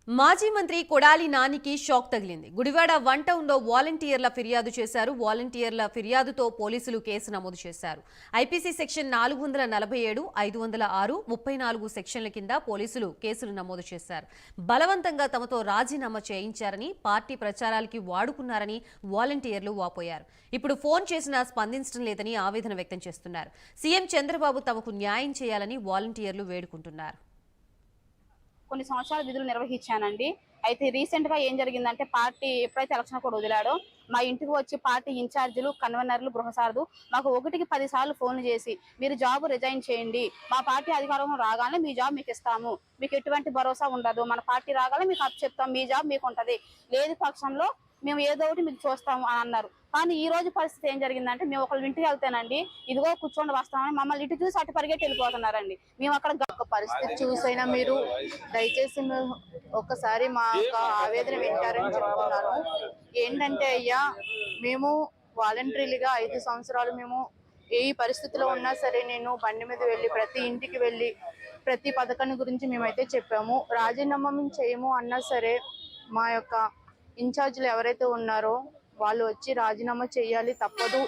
మాజీ మంత్రి కొడాలి నానికి షాక్ తగిలింది. గుడివాడ వన్ టౌన్ లో వాలంటీర్ల ఫిర్యాదు చేశారు. వాలంటీర్ల ఫిర్యాదుతో పోలీసులు కేసు నమోదు చేశారు. ఐపీసీ సెక్షన్ 447, 506, 34 సెక్షన్ల కింద పోలీసులు కేసులు నమోదు చేశారు. బలవంతంగా తమతో రాజీనామా చేయించారని, పార్టీ ప్రచారాలకి వాడుకున్నారని వాలంటీర్లు వాపోయారు. ఇప్పుడు ఫోన్ చేసినా స్పందించడం లేదని ఆవేదన వ్యక్తం చేస్తున్నారు. సీఎం చంద్రబాబు తమకు న్యాయం చేయాలని వాలంటీర్లు వేడుకుంటున్నారు. కొన్ని సంవత్సరాల విధులు నిర్వహించానండి. అయితే రీసెంట్ గా ఏం జరిగిందంటే, పార్టీ ఎప్పుడైతే ఎలక్షన్ కూడా వదిలాడో మా ఇంటికి వచ్చి పార్టీ ఇన్ఛార్జీలు, కన్వీనర్లు, గృహసారథు మాకు 1కి 10 సార్లు ఫోన్ చేసి మీరు జాబ్ రిజైన్ చేయండి, మా పార్టీ అధికారం రాగానే మీ జాబ్ మీకు ఇస్తాము, మీకు ఎటువంటి భరోసా ఉండదు, మన పార్టీ రాగానే మీకు అప్పు చెప్తాం, మీ జాబ్ మీకు ఉంటది, లేని పక్షంలో మేము ఏదో ఒకటి మీకు చూస్తాము అని అన్నారు. కానీ ఈ రోజు పరిస్థితి ఏం జరిగిందంటే, మేము ఒకళ్ళ ఇంటికి వెళ్తేనండి ఇదిగో కూర్చొని వస్తామని మమ్మల్ని ఇటు చూసి అటు పరిగెట్టి వెళ్ళిపోతున్నారండి. మేము అక్కడ పరిస్థితి చూసైనా మీరు దయచేసి ఒక్కసారి మా యొక్క ఆవేదన వింటారని చెప్తున్నాను. ఏంటంటే అయ్యా, మేము వాలంటరీలుగా 5 సంవత్సరాలు మేము ఏ పరిస్థితిలో ఉన్నా సరే నేను బండి మీద వెళ్ళి ప్రతి ఇంటికి వెళ్ళి ప్రతి పథకాన్ని గురించి మేమైతే చెప్పాము. రాజీనామా మేము చేయము అన్నా సరే మా యొక్క ఇన్ఛార్జీలు ఎవరైతే ఉన్నారో వాళ్ళు వచ్చి రాజీనామా చేయాలి, తప్పదు,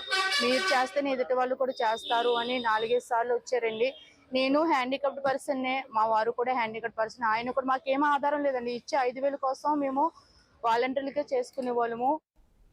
మీరు చేస్తేనే ఎదుటి వాళ్ళు కూడా చేస్తారు అని 4-5 సార్లు వచ్చారండి. నేను హ్యాండిక్యాప్డ్ పర్సన్నే, మా వారు కూడా హ్యాండిక్యాప్డ్ పర్సన్. ఆయన కూడా మాకేం ఆధారం లేదండి. ఇచ్చే 5,000 కోసం మేము వాలంటీర్లుగా చేసుకునే వాళ్ళము.